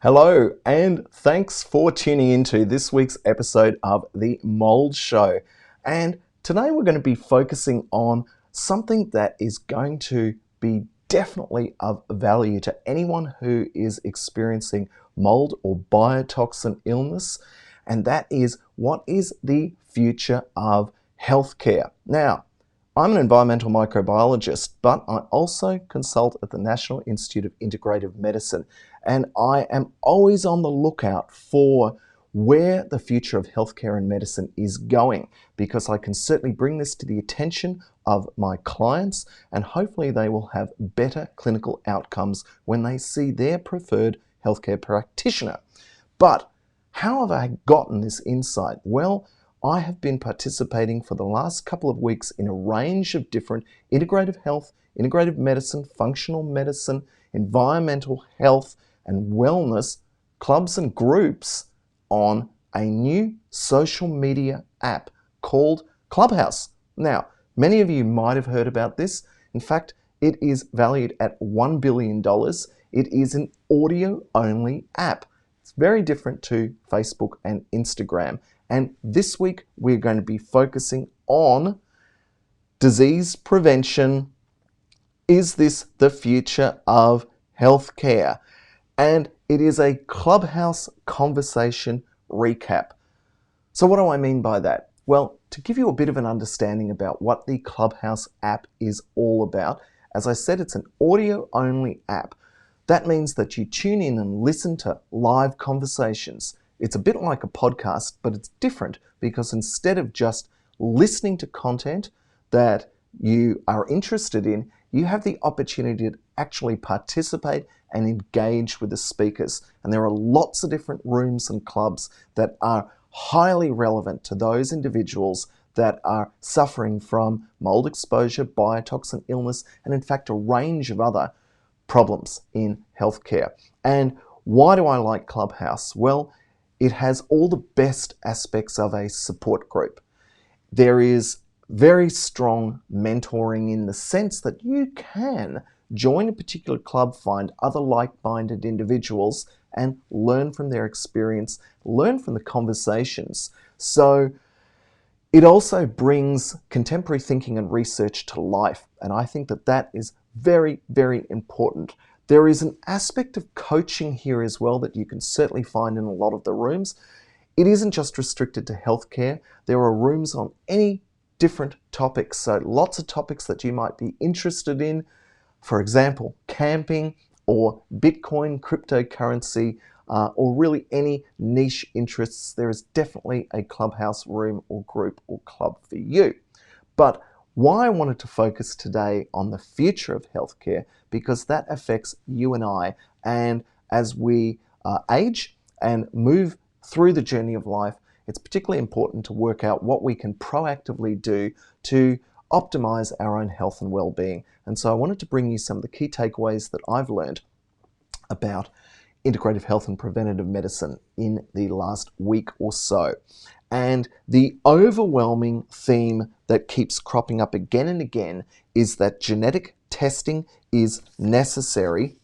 Hello, and thanks for tuning into this week's episode of The Mold Show. And today we're going to be focusing on something that is going to be definitely of value to anyone who is experiencing mold or biotoxin illness, and that is what is the future of healthcare. Now, I'm an environmental microbiologist, but I also consult at the National Institute of Integrative Medicine, and I am always on the lookout for where the future of healthcare and medicine is going, because I can certainly bring this to the attention of my clients, and hopefully they will have better clinical outcomes when they see their preferred healthcare practitioner. But how have I gotten this insight? Well, I have been participating for the last couple of weeks in a range of different integrative health, integrative medicine, functional medicine, environmental health, and wellness clubs and groups on a new social media app called Clubhouse. Now, many of you might have heard about this. In fact, it is valued at $1 billion. It is an audio-only app. It's very different to Facebook and Instagram. And this week, we're going to be focusing on disease prevention. Is this the future of healthcare? And it is a Clubhouse conversation recap. So what do I mean by that? Well, to give you a bit of an understanding about what the Clubhouse app is all about, as I said, it's an audio-only app. That means that you tune in and listen to live conversations. It's a bit like a podcast, but it's different because instead of just listening to content that you are interested in, you have the opportunity to actually participate and engage with the speakers. And there are lots of different rooms and clubs that are highly relevant to those individuals that are suffering from mold exposure, biotoxin illness, and in fact a range of other problems in healthcare. And why do I like Clubhouse? Well, it has all the best aspects of a support group. There is very strong mentoring in the sense that you can join a particular club, find other like-minded individuals, and learn from their experience, learn from the conversations. So it also brings contemporary thinking and research to life, and I think that that is very, very important. There is an aspect of coaching here as well that you can certainly find in a lot of the rooms. It isn't just restricted to healthcare. There are rooms on any different topics, so lots of topics that you might be interested in. For example, camping or Bitcoin, cryptocurrency, or really any niche interests. There is definitely a Clubhouse room or group or club for you. But why I wanted to focus today on the future of healthcare, because that affects you and I. And as we age and move through the journey of life, it's particularly important to work out what we can proactively do to optimize our own health and well-being. And so I wanted to bring you some of the key takeaways that I've learned about integrative health and preventative medicine in the last week or so. And the overwhelming theme that keeps cropping up again and again is that genetic testing is necessary,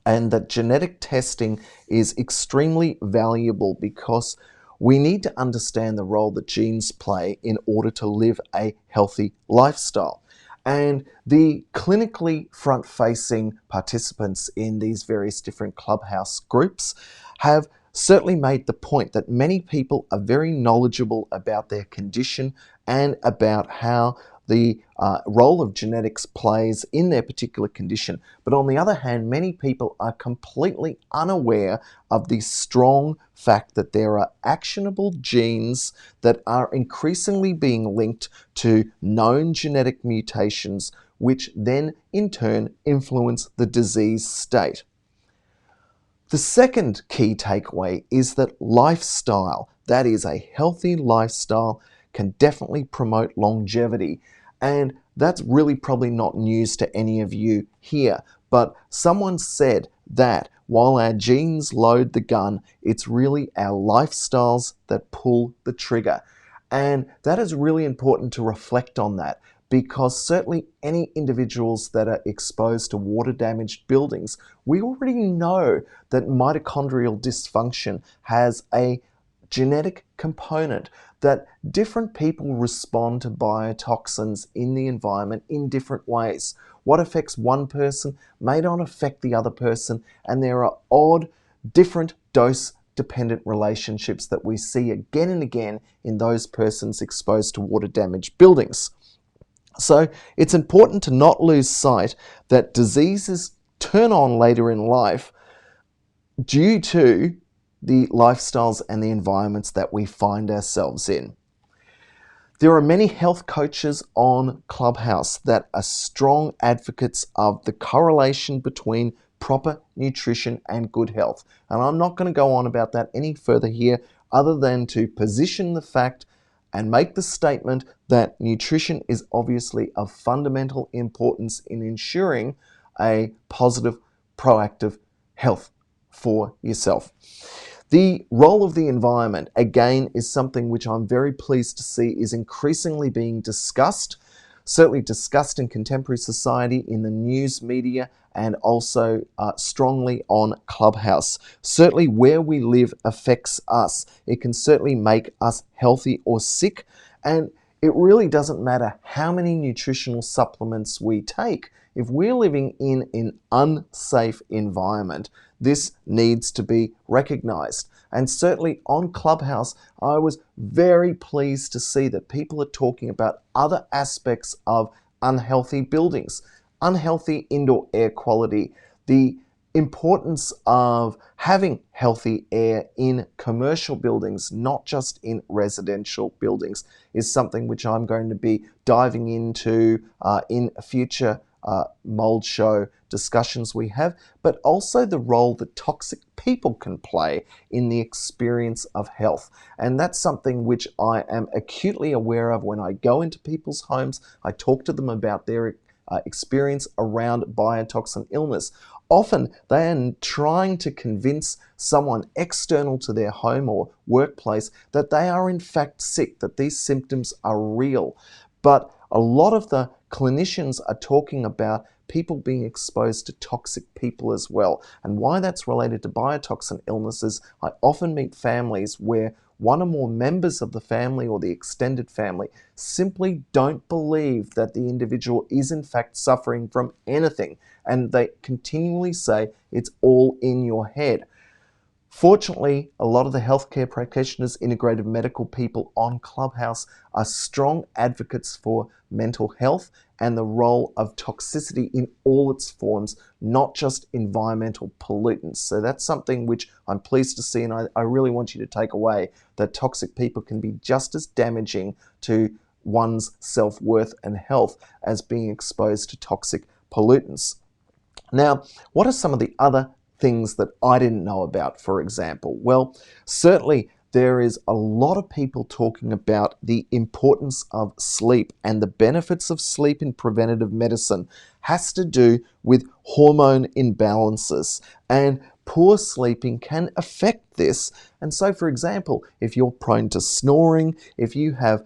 and that genetic testing is extremely valuable because we need to understand the role that genes play in order to live a healthy lifestyle. And the clinically front-facing participants in these various different Clubhouse groups have certainly made the point that many people are very knowledgeable about their condition and about how the role of genetics plays in their particular condition. But on the other hand, many people are completely unaware of the strong fact that there are actionable genes that are increasingly being linked to known genetic mutations, which then in turn influence the disease state. The second key takeaway is that lifestyle, that is a healthy lifestyle, can definitely promote longevity. And that's really probably not news to any of you here. But someone said that while our genes load the gun, it's really our lifestyles that pull the trigger. And that is really important to reflect on that, because certainly any individuals that are exposed to water-damaged buildings, we already know that mitochondrial dysfunction has a genetic component, that different people respond to biotoxins in the environment in different ways. What affects one person may not affect the other person, and there are odd, different dose-dependent relationships that we see again and again in those persons exposed to water-damaged buildings. So it's important to not lose sight that diseases turn on later in life due to the lifestyles and the environments that we find ourselves in. There are many health coaches on Clubhouse that are strong advocates of the correlation between proper nutrition and good health. And I'm not going to go on about that any further here, other than to position the fact and make the statement that nutrition is obviously of fundamental importance in ensuring a positive, proactive health for yourself. The role of the environment, again, is something which I'm very pleased to see is increasingly being discussed, certainly discussed in contemporary society, in the news media, and also strongly on Clubhouse. Certainly where we live affects us. It can certainly make us healthy or sick, and it really doesn't matter how many nutritional supplements we take. If we're living in an unsafe environment, this needs to be recognized. And certainly on Clubhouse, I was very pleased to see that people are talking about other aspects of unhealthy buildings, unhealthy indoor air quality, the importance of having healthy air in commercial buildings, not just in residential buildings, is something which I'm going to be diving into in future mold show discussions we have, but also the role that toxic people can play in the experience of health. And that's something which I am acutely aware of when I go into people's homes. I talk to them about their experience around biotoxin illness. Often they are trying to convince someone external to their home or workplace that they are in fact sick, that these symptoms are real. But a lot of the clinicians are talking about people being exposed to toxic people as well. And why that's related to biotoxin illnesses, I often meet families where one or more members of the family or the extended family simply don't believe that the individual is in fact suffering from anything, and they continually say it's all in your head. Fortunately, a lot of the healthcare practitioners, integrative medical people on Clubhouse are strong advocates for mental health and the role of toxicity in all its forms, not just environmental pollutants. So that's something which I'm pleased to see, and I really want you to take away, that toxic people can be just as damaging to one's self-worth and health as being exposed to toxic pollutants. Now, what are some of the other things that I didn't know about, for example? Well, certainly there is a lot of people talking about the importance of sleep, and the benefits of sleep in preventative medicine has to do with hormone imbalances, and poor sleeping can affect this. And so, for example, if you're prone to snoring, if you have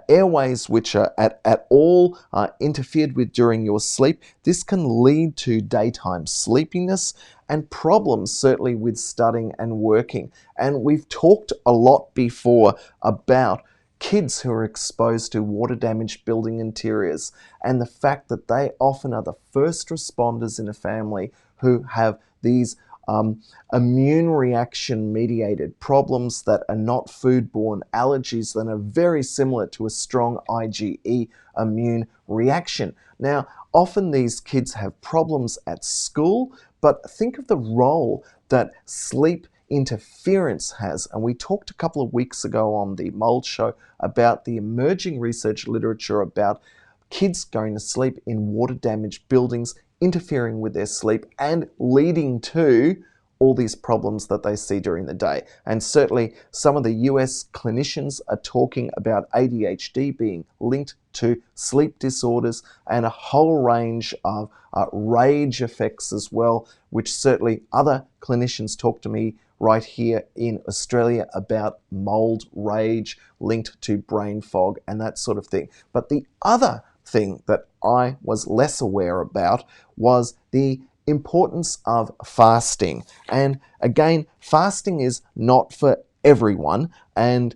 airways which are at all interfered with during your sleep, this can lead to daytime sleepiness and problems certainly with studying and working. And we've talked a lot before about kids who are exposed to water-damaged building interiors, and the fact that they often are the first responders in a family who have these immune reaction mediated problems that are not foodborne, allergies that are very similar to a strong IgE immune reaction. Now, often these kids have problems at school, but think of the role that sleep interference has. And we talked a couple of weeks ago on the Mold Show about the emerging research literature about kids going to sleep in water-damaged buildings, interfering with their sleep and leading to all these problems that they see during the day. And certainly some of the US clinicians are talking about ADHD being linked to sleep disorders and a whole range of rage effects as well, which certainly other clinicians talk to me right here in Australia about mold rage linked to brain fog and that sort of thing. But the other thing that I was less aware about was the importance of fasting. And again, fasting is not for everyone, and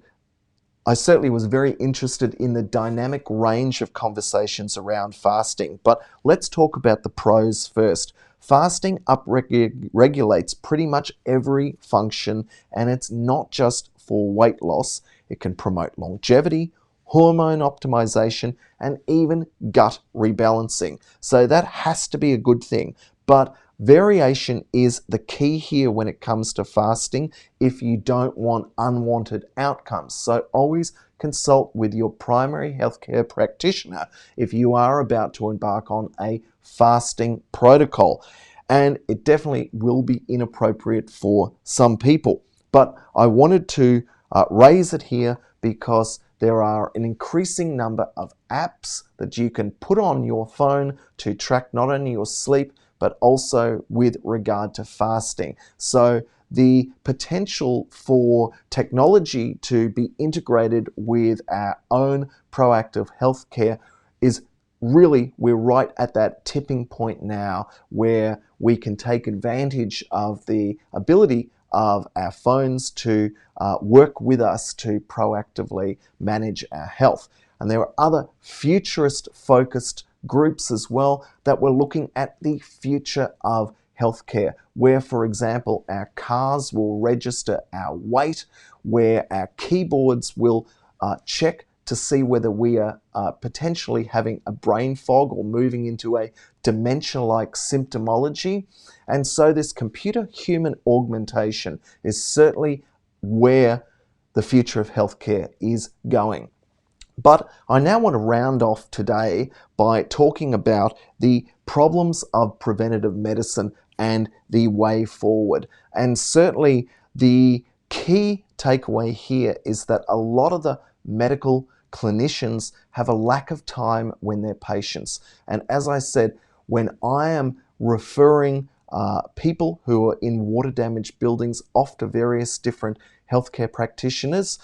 I certainly was very interested in the dynamic range of conversations around fasting. But let's talk about the pros first. Fasting upregulates pretty much every function, and it's not just for weight loss. It can promote longevity, hormone optimization, and even gut rebalancing. So that has to be a good thing. But variation is the key here when it comes to fasting if you don't want unwanted outcomes. So always consult with your primary healthcare practitioner if you are about to embark on a fasting protocol. And it definitely will be inappropriate for some people. But I wanted to raise it here because there are an increasing number of apps that you can put on your phone to track not only your sleep, but also with regard to fasting. So the potential for technology to be integrated with our own proactive healthcare is really, we're right at that tipping point now where we can take advantage of the ability of our phones to work with us to proactively manage our health. And there are other futurist-focused groups as well that were looking at the future of healthcare, where, for example, our cars will register our weight, where our keyboards will check to see whether we are potentially having a brain fog or moving into a dementia-like symptomology. And so this computer-human augmentation is certainly where the future of healthcare is going. But I now want to round off today by talking about the problems of preventative medicine and the way forward. And certainly the key takeaway here is that a lot of the medical clinicians have a lack of time when they're patients. And as I said, when I am referring people who are in water damaged buildings off to various different healthcare practitioners,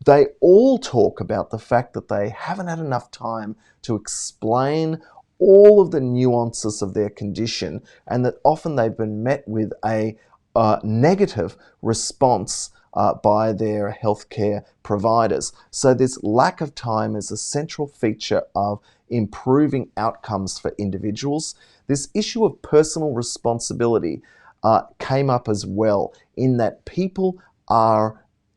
they all talk about the fact that they haven't had enough time to explain all of the nuances of their condition, and that often they've been met with a negative response by their healthcare providers. So this lack of time is a central feature of improving outcomes for individuals. This issue of personal responsibility came up as well, in that people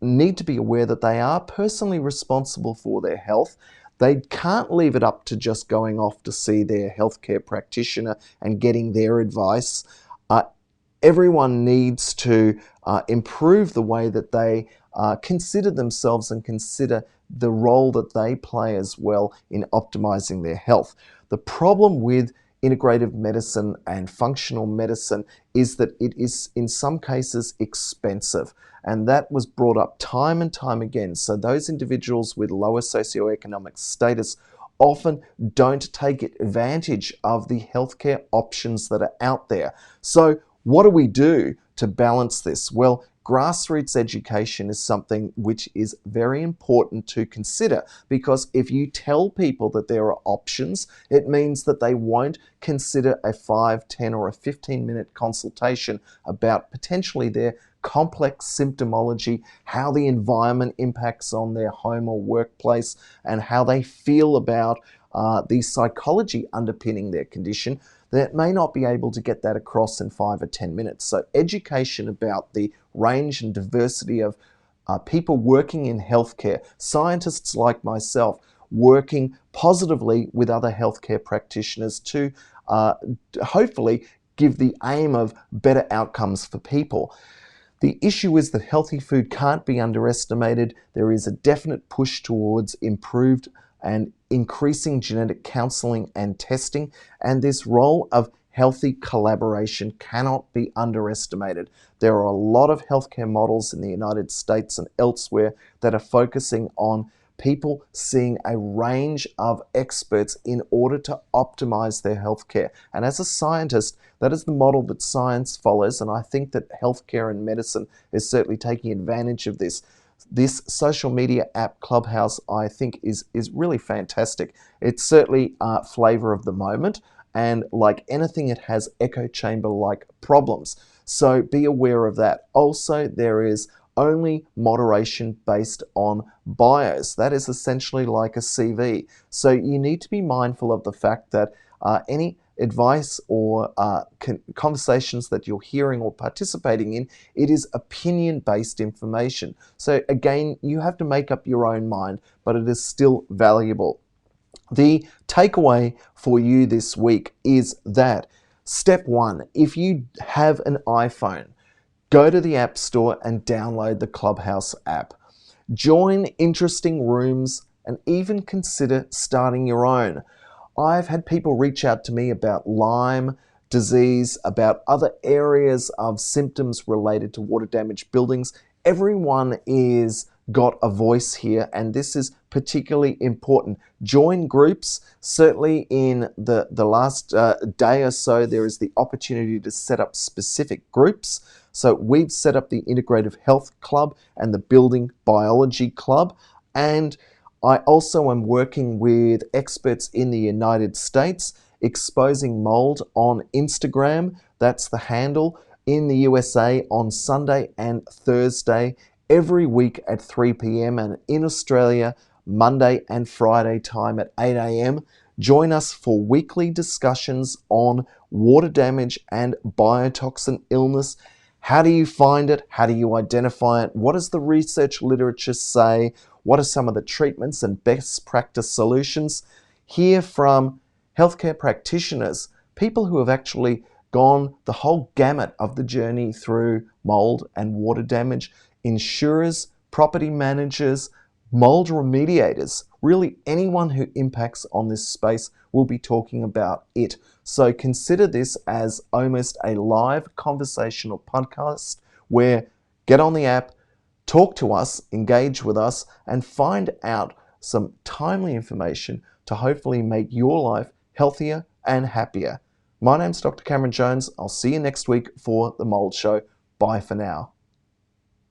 need to be aware that they are personally responsible for their health. They can't leave it up to just going off to see their healthcare practitioner and getting their advice. Everyone needs to improve the way that they consider themselves and consider the role that they play as well in optimizing their health. The problem with integrative medicine and functional medicine is that it is in some cases expensive, and that was brought up time and time again. So those individuals with lower socioeconomic status often don't take advantage of the healthcare options that are out there. So what do we do to balance this? Well, grassroots education is something which is very important to consider, because if you tell people that there are options, it means that they won't consider a 5, 10 or a 15-minute consultation about potentially their complex symptomology, how the environment impacts on their home or workplace, and how they feel about the psychology underpinning their condition. That may not be able to get that across in 5 or 10 minutes. So education about the range and diversity of people working in healthcare, scientists like myself, working positively with other healthcare practitioners to hopefully give the aim of better outcomes for people. The issue is that healthy food can't be underestimated. There is a definite push towards improved and increasing genetic counselling and testing, and this role of healthy collaboration cannot be underestimated. There are a lot of healthcare models in the United States and elsewhere that are focusing on people seeing a range of experts in order to optimize their healthcare. And as a scientist, that is the model that science follows, and I think that healthcare and medicine is certainly taking advantage of this. This social media app, Clubhouse, I think is really fantastic. It's certainly a flavor of the moment, and like anything, it has echo chamber-like problems. So be aware of that. Also, there is only moderation based on bios. That is essentially like a CV. So you need to be mindful of the fact that any advice or conversations that you're hearing or participating in, it is opinion-based information. So again, you have to make up your own mind, but it is still valuable. The takeaway for you this week is that step one, if you have an iPhone, go to the App Store and download the Clubhouse app. Join interesting rooms and even consider starting your own. I've had people reach out to me about Lyme disease, about other areas of symptoms related to water damaged buildings. Everyone is got a voice here, and this is particularly important. Join groups. Certainly in the last day or so, there is the opportunity to set up specific groups. So we've set up the Integrative Health Club and the Building Biology Club, and I also am working with experts in the United States, exposing mold on Instagram. That's the handle. In the USA on Sunday and Thursday, every week at 3 p.m. and in Australia, Monday and Friday time at 8 a.m. Join us for weekly discussions on water damage and biotoxin illness. How do you find it? How do you identify it? What does the research literature say? What are some of the treatments and best practice solutions? Hear from healthcare practitioners, people who have actually gone the whole gamut of the journey through mold and water damage, insurers, property managers, mold remediators. Really, anyone who impacts on this space will be talking about it. So consider this as almost a live conversational podcast where get on the app, talk to us, engage with us, and find out some timely information to hopefully make your life healthier and happier. My name's Dr. Cameron Jones. I'll see you next week for The Mold Show. Bye for now.